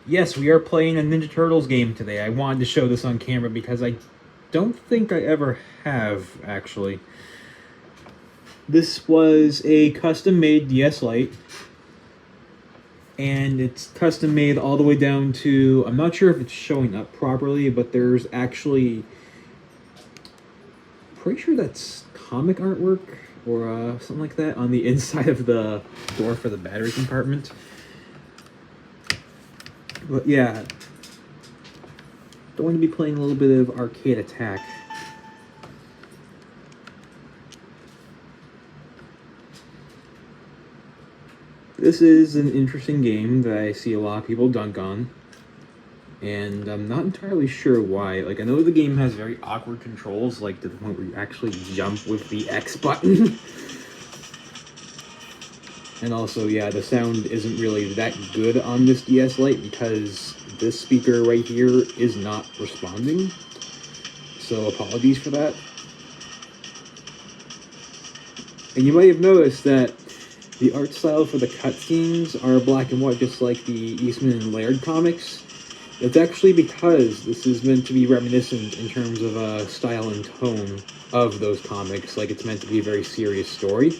Yes, we are playing a Ninja Turtles game today. I wanted to show this on camera because I don't think I ever have, actually. This was a custom-made DS Lite. And it's custom made all the way down to, I'm not sure if it's showing up properly, but there's actually, pretty sure that's comic artwork or something like that on the inside of the door for the battery compartment. But yeah, going to be playing a little bit of Arcade Attack. This is an interesting game that I see a lot of people dunk on, and I'm not entirely sure why. Like, I know the game has very awkward controls, like to the point where you actually jump with the X button. And also, yeah, the sound isn't really that good on this DS Lite because this speaker right here is not responding. So apologies for that. And you might have noticed that the art style for the cutscenes are black and white, just like the Eastman and Laird comics. It's actually because this is meant to be reminiscent in terms of style and tone of those comics. Like, it's meant to be a very serious story,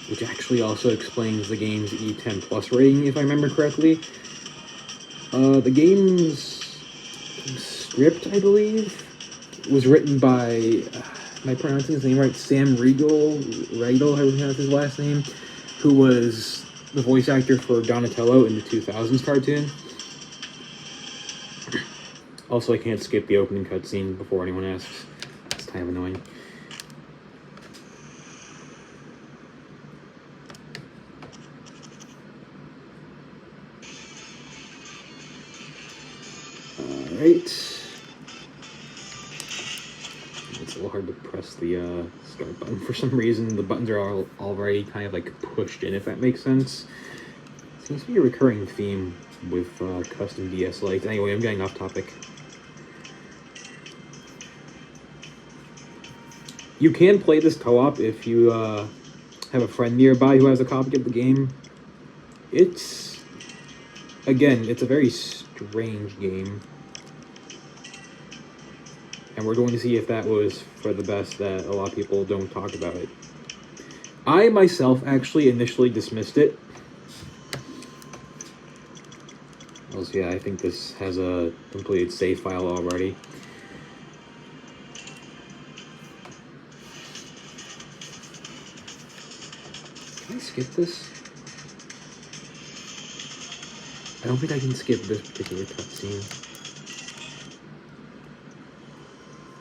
which actually also explains the game's E10 plus rating, if I remember correctly. The game's script, I believe, was written by, am I pronouncing his name right? Sam Riegel, however you pronounce his last name, who was the voice actor for Donatello in the 2000s cartoon. Also, I can't skip the opening cutscene before anyone asks. It's kind of annoying. Alright. It's a little hard to press the start button for some reason. The buttons are all already kind of like pushed in, if that makes sense. Seems to be a recurring theme with custom DS lights. Anyway, I'm getting off topic. You can play this co-op if you have a friend nearby who has a copy of the game. It's, again, it's a very strange game. And we're going to see if that was for the best, that a lot of people don't talk about it. I myself actually initially dismissed it. Also, yeah, I think this has a completed save file already. Can I skip this? I don't think I can skip this particular cutscene.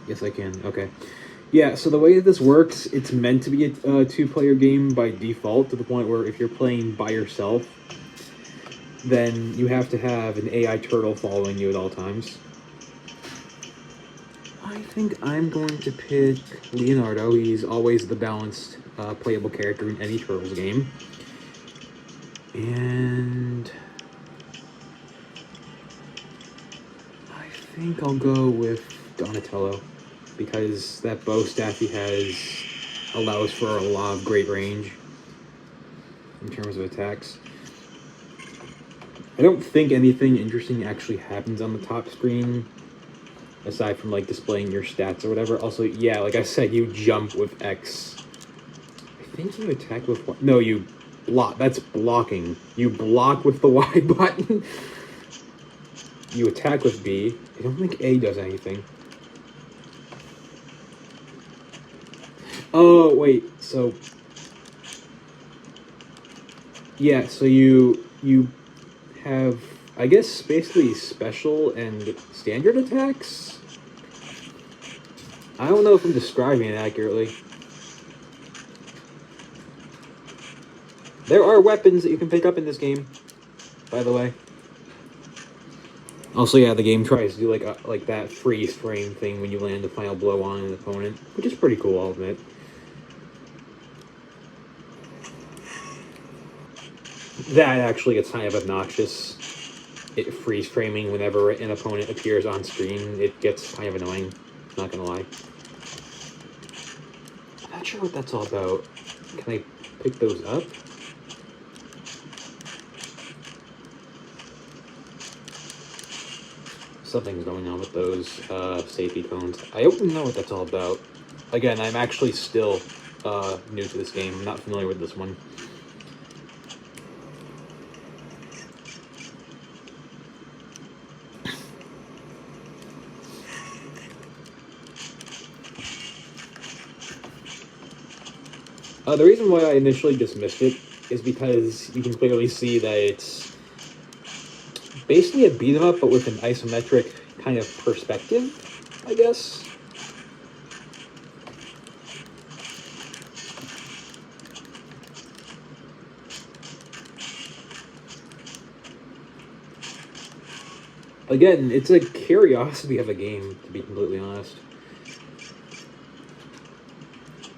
Yes, I can. Okay. Yeah, so the way that this works, it's meant to be a two-player game by default, to the point where if you're playing by yourself, then you have to have an AI turtle following you at all times. I think I'm going to pick Leonardo. He's always the balanced, playable character in any Turtles game. And I think I'll go with Donatello, because that bow staff he has allows for a lot of great range in terms of attacks. I don't think anything interesting actually happens on the top screen, aside from, like, displaying your stats or whatever. Also, yeah, like I said, you jump with X. I think you attack with Y. No, you block. That's blocking. You block with the Y button. You attack with B. I don't think A does anything. Oh, wait, so... yeah, so you have, I guess, basically special and standard attacks? I don't know if I'm describing it accurately. There are weapons that you can pick up in this game, by the way. Also, yeah, the game tries to do like that freeze frame thing when you land the final blow on an opponent, which is pretty cool, I'll admit. That actually gets kind of obnoxious. It freeze framing whenever an opponent appears on screen. It gets kind of annoying, not gonna lie. I'm not sure what that's all about. Can I pick those up? Something's going on with those safety cones. I don't know what that's all about. Again, I'm actually still new to this game. I'm not familiar with this one. The reason why I initially dismissed it is because you can clearly see that it's basically a beat 'em up, but with an isometric kind of perspective, I guess. Again, it's a curiosity of a game, to be completely honest.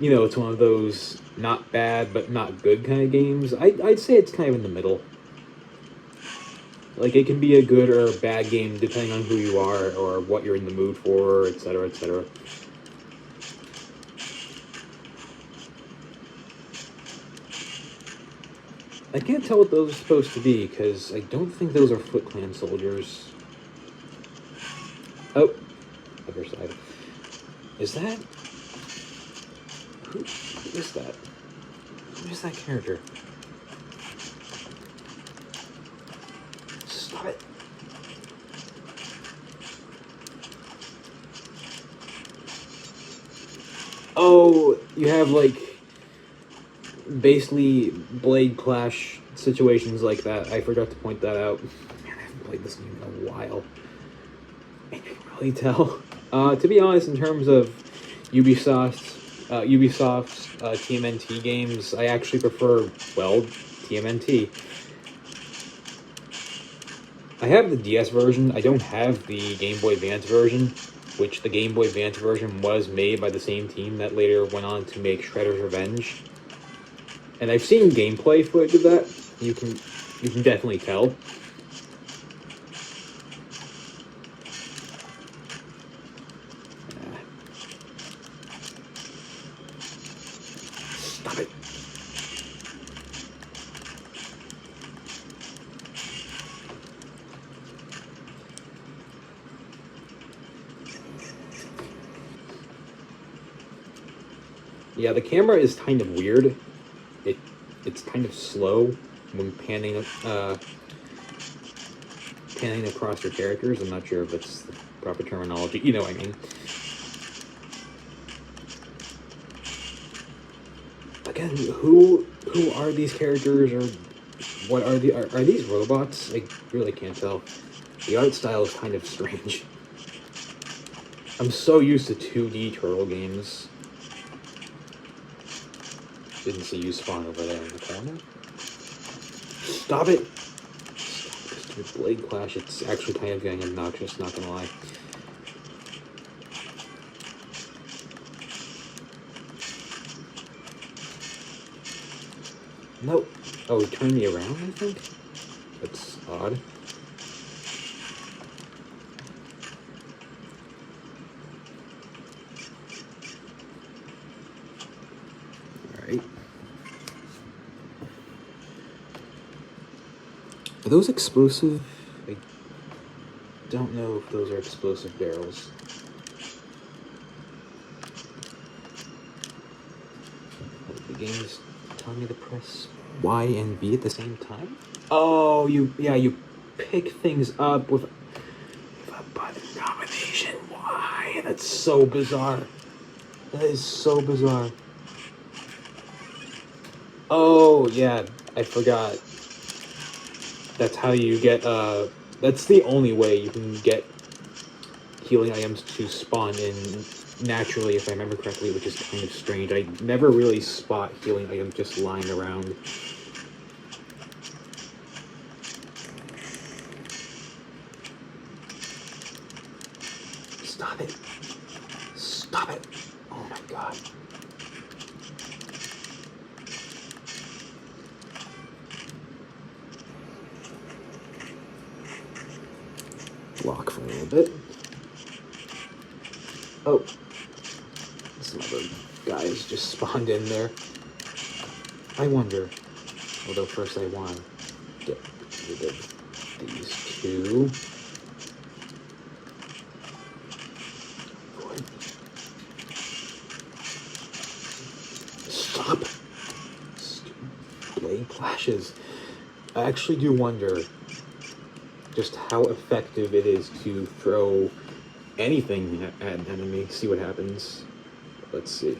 You know, it's one of those not bad but not good kind of games. I'd say it's kind of in the middle. Like, it can be a good or a bad game depending on who you are or what you're in the mood for, etc., etc. I can't tell what those are supposed to be, because I don't think those are Foot Clan soldiers. Oh, other side. Is that... Who is that? Who is that character? Stop it. Oh, you have, like, basically Blade Clash situations like that. I forgot to point that out. Man, I haven't played this game in a while. I can really tell. To be honest, in terms of Ubisoft's TMNT games, I actually prefer, well, TMNT. I have the DS version. I don't have the Game Boy Advance version, which the Game Boy Advance version was made by the same team that later went on to make Shredder's Revenge. And I've seen gameplay footage of that. You can definitely tell. Stop it. Yeah, the camera is kind of weird. It's kind of slow when panning across your characters. I'm not sure if that's the proper terminology. You know what I mean. Again, who are these characters, or what are these robots? I really can't tell. The art style is kind of strange. I'm so used to 2D turtle games. Didn't see you spawn over there in the corner. Stop it! Stop this Blade Clash. It's actually kind of getting obnoxious, not gonna lie. Nope. Oh, he turned me around, I think? That's odd. Alright. Are those explosive? I don't know if those are explosive barrels. The game is telling me to press Y and B at the same time? Oh, you pick things up with a button combination. Why? That's so bizarre. That is so bizarre. Oh, yeah, I forgot. That's how you get, that's the only way you can get healing items to spawn in naturally, if I remember correctly, which is kind of strange. I never really spot healing items just lying around. Stop it. Stop it. Oh my god. Block for a little bit. Oh. Some other guys just spawned in there. I wonder. Although first I want to get rid of these two. flashes. I actually do wonder just how effective it is to throw anything at an enemy. See what happens. Let's see.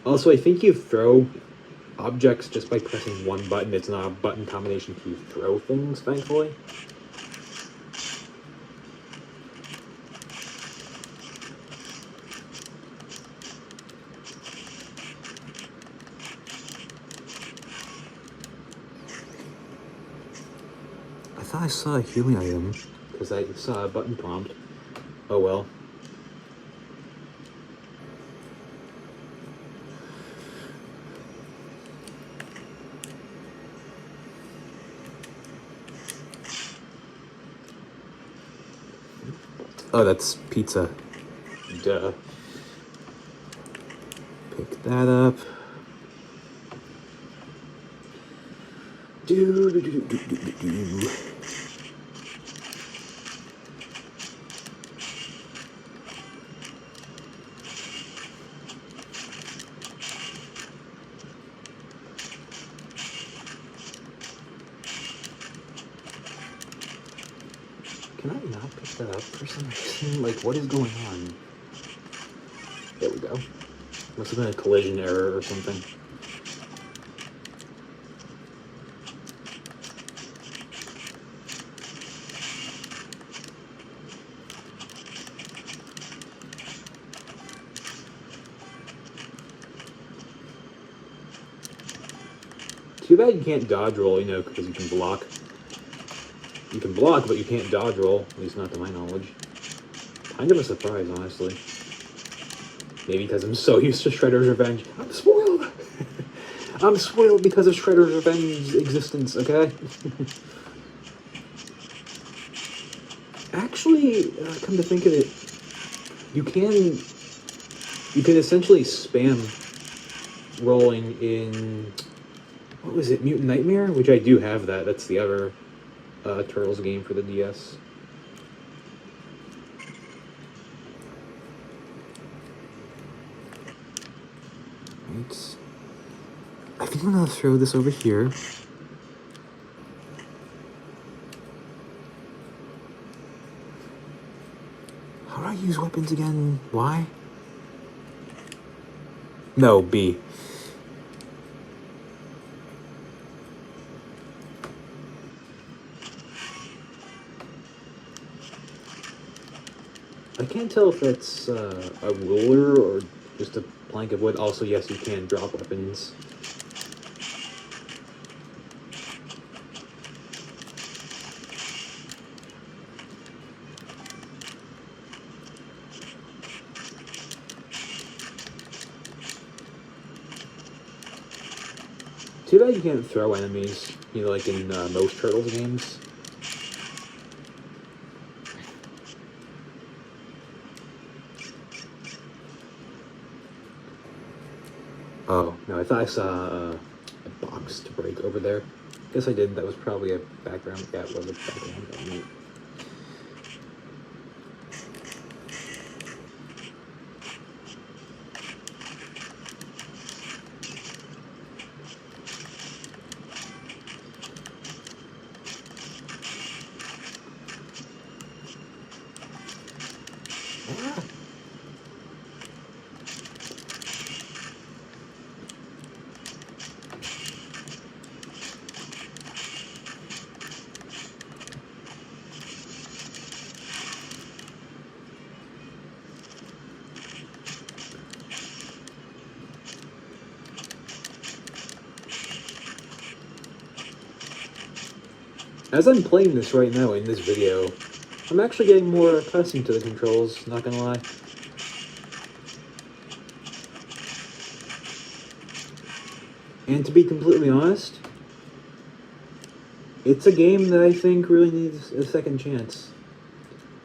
Also, I think you throw objects just by pressing one button. It's not a button combination to throw things, thankfully. I thought I saw a healing item because I saw a button prompt. Oh well. Oh, that's pizza. Duh. Pick that up. Do. Can I not pick that up for some reason? Like, what is going on? There we go. Must have been a collision error or something. Too bad you can't dodge roll, you know, because you can block. You can block, but you can't dodge roll, at least not to my knowledge. Kind of a surprise, honestly. Maybe because I'm so used to Shredder's Revenge. I'm spoiled! I'm spoiled because of Shredder's Revenge existence, okay? Actually, come to think of it, you can essentially spam rolling in, what was it, Mutant Nightmare? Which I do have that. That's the other Turtles game for the DS. Right. I think I'm gonna throw this over here. How do I use weapons again? Y? No, B. I can't tell if that's a ruler or just a plank of wood. Also, yes, you can drop weapons. Too bad you can't throw enemies, you know, like in most Turtles games. Oh, no, I thought I saw a box to break over there. Guess I did. That was probably a background. Yeah, it was a background element. As I'm playing this right now in this video, I'm actually getting more accustomed to the controls, not gonna lie. And to be completely honest, it's a game that I think really needs a second chance.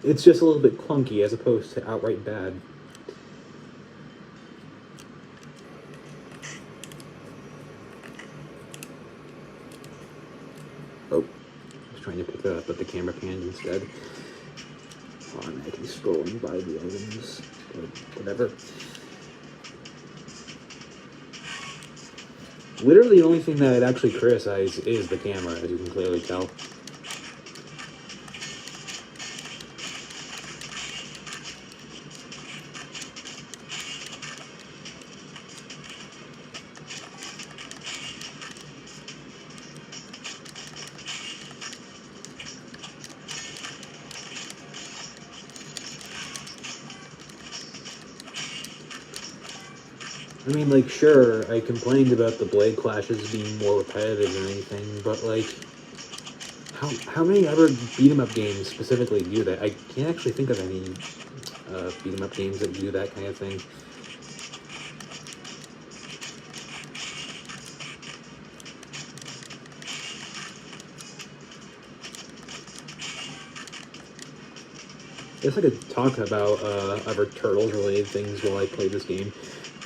It's just a little bit clunky as opposed to outright bad. Oh, I was trying to pick that up, but the camera panned instead. Automatically scrolling by the items, or whatever. Literally, the only thing that I'd actually criticize is the camera, as you can clearly tell. I mean, like, sure, I complained about the blade clashes being more repetitive than anything, but, like, how many other beat 'em up games specifically do that? I can't actually think of any beat 'em up games that do that kind of thing. I guess I could talk about other Turtles-related things while I play this game.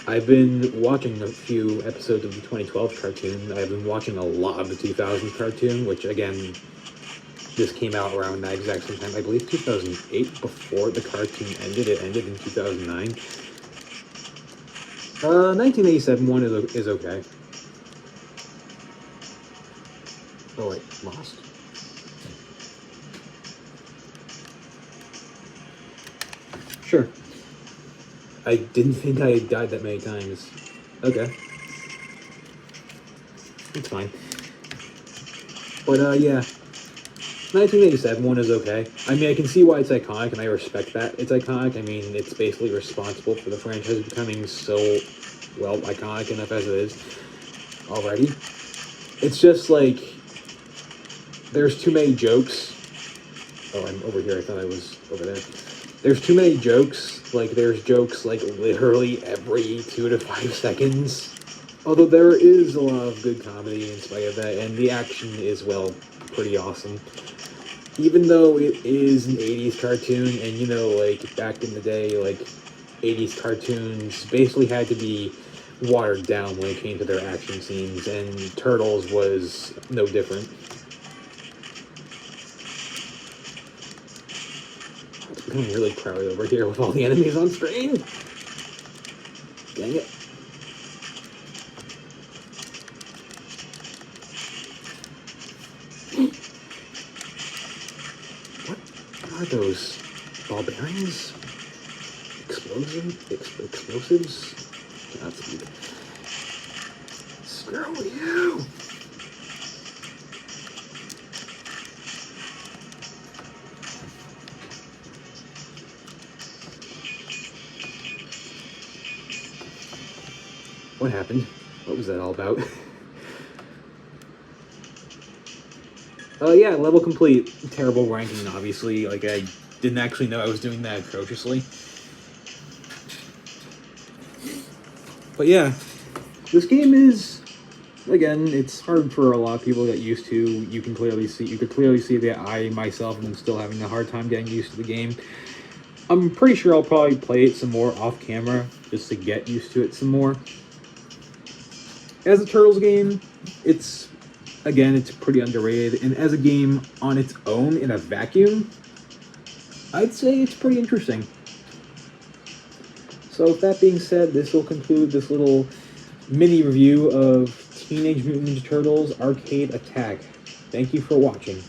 I've been watching a few episodes of the 2012 cartoon. I've been watching a lot of the 2000 cartoon, which, again, this came out around that exact same time. I believe 2008, before the cartoon ended. It ended in 2009. 1987 one is okay. Oh, wait, lost? Sure. I didn't think I had died that many times. Okay. It's fine. But, yeah. 1987 one is okay. I mean, I can see why it's iconic, and I respect that it's iconic. I mean, it's basically responsible for the franchise becoming so, well, iconic enough as it is already. It's just, like, there's too many jokes. Oh, I'm over here. I thought I was over there. There's too many jokes. Like, there's jokes, like, literally every 2 to 5 seconds. Although there is a lot of good comedy in spite of that, and the action is, well, pretty awesome. Even though it is an 80s cartoon, and, you know, like, back in the day, like, 80s cartoons basically had to be watered down when it came to their action scenes, and Turtles was no different. It's becoming really crowded over here with all the enemies on screen. Dang it. What are those? Ball bearings? Explosives? Godspeed. Screw you! What happened? What was that all about? Yeah, level complete. Terrible ranking, obviously. Like, I didn't actually know I was doing that atrociously. But yeah, this game is, again, it's hard for a lot of people to get used to. You could clearly see that I, myself, am still having a hard time getting used to the game. I'm pretty sure I'll probably play it some more off camera, just to get used to it some more. As a Turtles game, it's pretty underrated, and as a game on its own in a vacuum, I'd say it's pretty interesting. So with that being said, this will conclude this little mini review of Teenage Mutant Ninja Turtles Arcade Attack. Thank you for watching.